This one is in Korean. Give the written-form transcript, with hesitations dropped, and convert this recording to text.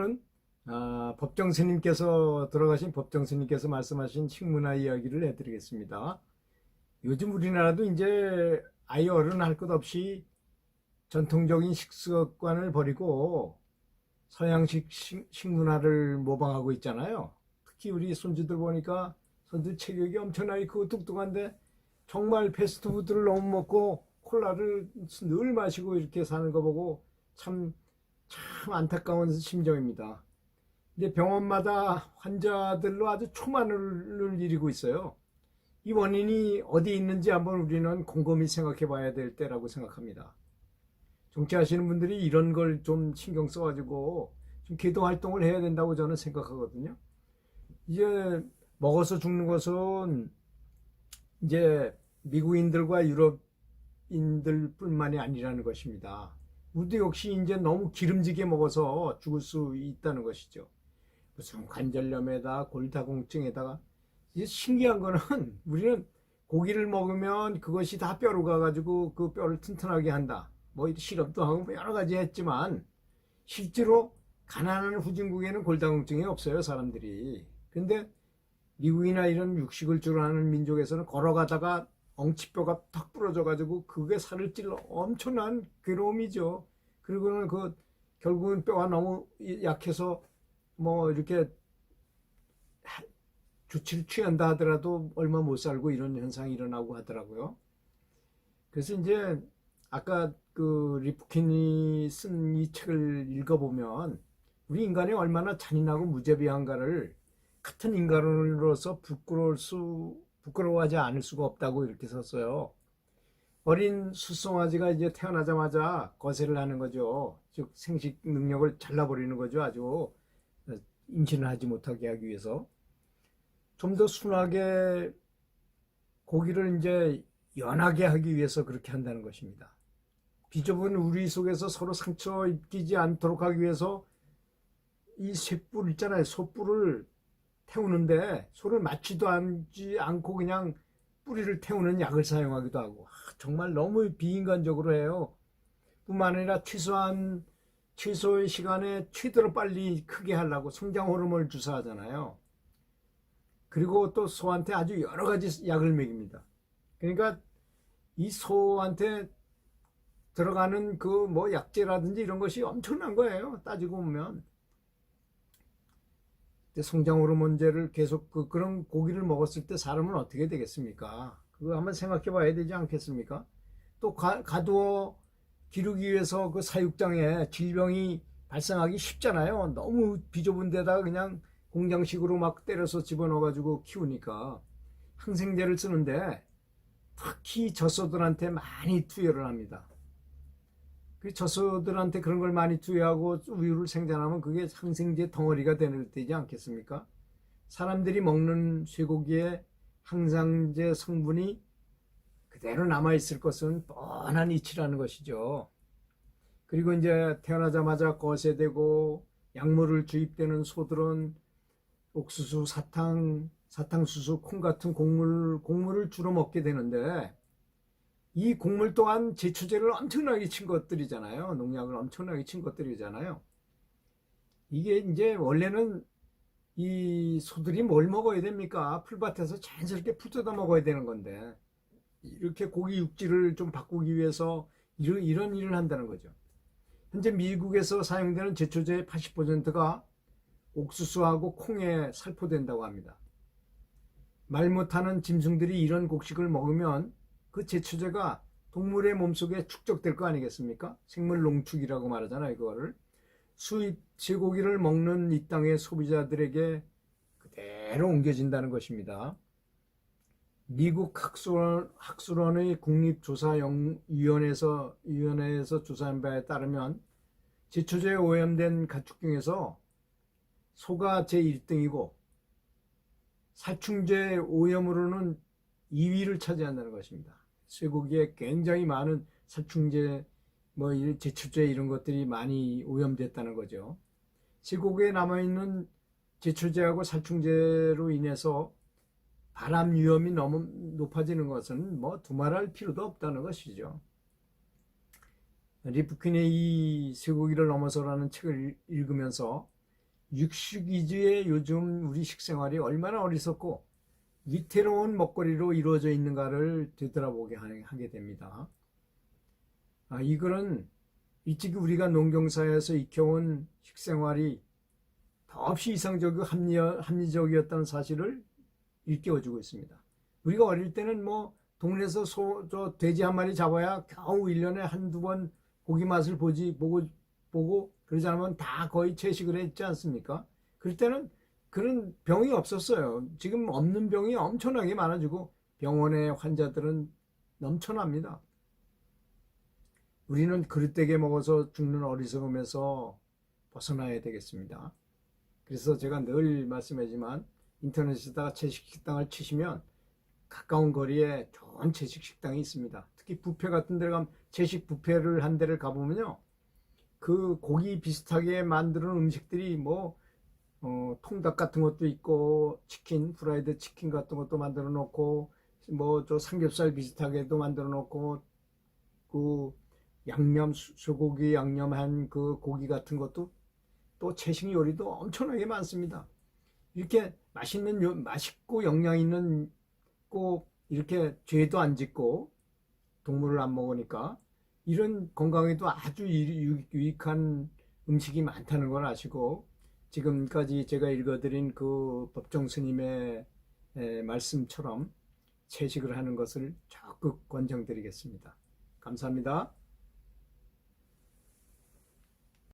오늘은 법정 스님께서 돌아가신 법정 스님께서 말씀하신 식문화 이야기를 해드리겠습니다. 요즘 우리나라도 이제 아예 어른 할 것 없이 전통적인 식습관을 버리고 서양식 식문화를 모방하고 있잖아요. 특히 우리 손주들 보니까 손주 체격이 엄청나게 크고 뚱뚱한데 정말 패스트푸드를 너무 먹고 콜라를 늘 마시고 이렇게 사는 거 보고 참 안타까운 심정입니다. 근데 병원마다 환자들로 아주 초만을 일이고 있어요. 이 원인이 어디 있는지 한번 우리는 곰곰이 생각해 봐야 될 때라고 생각합니다. 정치하시는 분들이 이런 걸 좀 신경 써가지고 좀 계도 활동을 해야 된다고 저는 생각하거든요. 이제 먹어서 죽는 것은 이제 미국인들과 유럽인들뿐만이 아니라는 것입니다. 우리도 역시 이제 너무 기름지게 먹어서 죽을 수 있다는 것이죠. 무슨 관절염에다 골다공증에다가 이제 신기한 거는 우리는 고기를 먹으면 그것이 다 뼈로 가가지고 그 뼈를 튼튼하게 한다. 뭐 실험도 하고 뭐 여러 가지 했지만 실제로 가난한 후진국에는 골다공증이 없어요, 사람들이. 근데 미국이나 이런 육식을 주로 하는 민족에서는 걸어가다가 엉치뼈가 턱 부러져가지고 그게 살을 찔러 엄청난 괴로움이죠. 그리고는 결국은 뼈가 너무 약해서 뭐 이렇게 조치를 취한다 하더라도 얼마 못 살고 이런 현상이 일어나고 하더라고요. 그래서 이제 아까 리프킨이 쓴 이 책을 읽어보면 우리 인간이 얼마나 잔인하고 무자비한가를 같은 인간으로서 부끄러워하지 않을 수가 없다고 이렇게 썼어요. 어린 숫송아지가 이제 태어나자마자 거세를 하는 거죠. 즉 생식 능력을 잘라버리는 거죠. 아주 임신을 하지 못하게 하기 위해서. 좀 더 순하게 고기를 이제 연하게 하기 위해서 그렇게 한다는 것입니다. 비좁은 우리 속에서 서로 상처 입히지 않도록 하기 위해서 이 쇠뿔 있잖아요. 소뿔을 태우는데 소를 맞지도 않고 그냥 뿌리를 태우는 약을 사용하기도 하고 정말 너무 비인간적으로 해요. 뿐만 아니라 최소의 시간에 최대로 빨리 크게 하려고 성장 호르몬을 주사하잖아요. 그리고 또 소한테 아주 여러 가지 약을 먹입니다. 그러니까 이 소한테 들어가는 약재라든지 이런 것이 엄청난 거예요. 따지고 보면. 성장 호르몬제를 계속 그런 고기를 먹었을 때 사람은 어떻게 되겠습니까? 그거 한번 생각해 봐야 되지 않겠습니까? 또 가두어 기르기 위해서 그 사육장에 질병이 발생하기 쉽잖아요. 너무 비좁은 데다가 그냥 공장식으로 막 때려서 집어넣어가지고 키우니까 항생제를 쓰는데 특히 젖소들한테 많이 투여를 합니다. 그 젖소들한테 그런 걸 많이 투여하고 우유를 생산하면 그게 항생제 덩어리가 되지 않겠습니까? 사람들이 먹는 쇠고기에 항생제 성분이 그대로 남아있을 것은 뻔한 이치라는 것이죠. 그리고 이제 태어나자마자 거세되고 약물을 주입되는 소들은 옥수수, 사탕수수, 콩 같은 곡물을 주로 먹게 되는데 이 곡물 또한 제초제를 엄청나게 친 것들이잖아요. 농약을 엄청나게 친 것들이잖아요. 이게 이제 원래는 이 소들이 뭘 먹어야 됩니까? 풀밭에서 자연스럽게 풀 뜯어 먹어야 되는 건데 이렇게 고기 육질을 좀 바꾸기 위해서 이런 일을 한다는 거죠. 현재 미국에서 사용되는 제초제의 80%가 옥수수하고 콩에 살포된다고 합니다. 말 못하는 짐승들이 이런 곡식을 먹으면 그 제초제가 동물의 몸속에 축적될 거 아니겠습니까? 생물 농축이라고 말하잖아요, 그거를. 수입 쇠고기를 먹는 이 땅의 소비자들에게 그대로 옮겨진다는 것입니다. 미국 학술원의 국립조사위원회에서 조사한 바에 따르면 제초제에 오염된 가축 중에서 소가 제1등이고 살충제 오염으로는 2위를 차지한다는 것입니다. 쇠고기에 굉장히 많은 살충제, 제초제 이런 것들이 많이 오염됐다는 거죠. 쇠고기에 남아있는 제초제하고 살충제로 인해서 발암 위험이 너무 높아지는 것은 두말할 필요도 없다는 것이죠. 리프킨의 이 쇠고기를 넘어서라는 책을 읽으면서 육식 위주의 요즘 우리 식생활이 얼마나 어리석고 위태로운 먹거리로 이루어져 있는가를 되돌아보게 하게 됩니다. 이 글은 일찍이 우리가 농경사회에서 익혀온 식생활이 더없이 이상적이고 합리적이었다는 사실을 일깨워주고 있습니다. 우리가 어릴 때는 뭐 동네에서 돼지 한 마리 잡아야 겨우 1년에 한두 번 고기 맛을 보고 그러지 않으면 다 거의 채식을 했지 않습니까? 그럴 때는 그런 병이 없었어요. 지금 없는 병이 엄청나게 많아지고 병원의 환자들은 넘쳐납니다. 우리는 그릇되게 먹어서 죽는 어리석음에서 벗어나야 되겠습니다. 그래서 제가 늘 말씀하지만 인터넷에다가 채식식당을 치시면 가까운 거리에 좋은 채식식당이 있습니다. 특히 뷔페 같은 데를 가면 채식 뷔페를 한 데를 가보면요. 그 고기 비슷하게 만드는 음식들이 뭐 통닭 같은 것도 있고 치킨, 프라이드 치킨 같은 것도 만들어 놓고 뭐 저 삼겹살 비슷하게도 만들어 놓고 그 양념 소고기 양념한 그 고기 같은 것도 또 채식 요리도 엄청나게 많습니다. 이렇게 맛있고 영양 있는 꼭 이렇게 죄도 안 짓고 동물을 안 먹으니까 이런 건강에도 아주 유익한 음식이 많다는 걸 아시고 지금까지 제가 읽어드린 그 법정 스님의 말씀처럼 채식을 하는 것을 적극 권장드리겠습니다. 감사합니다.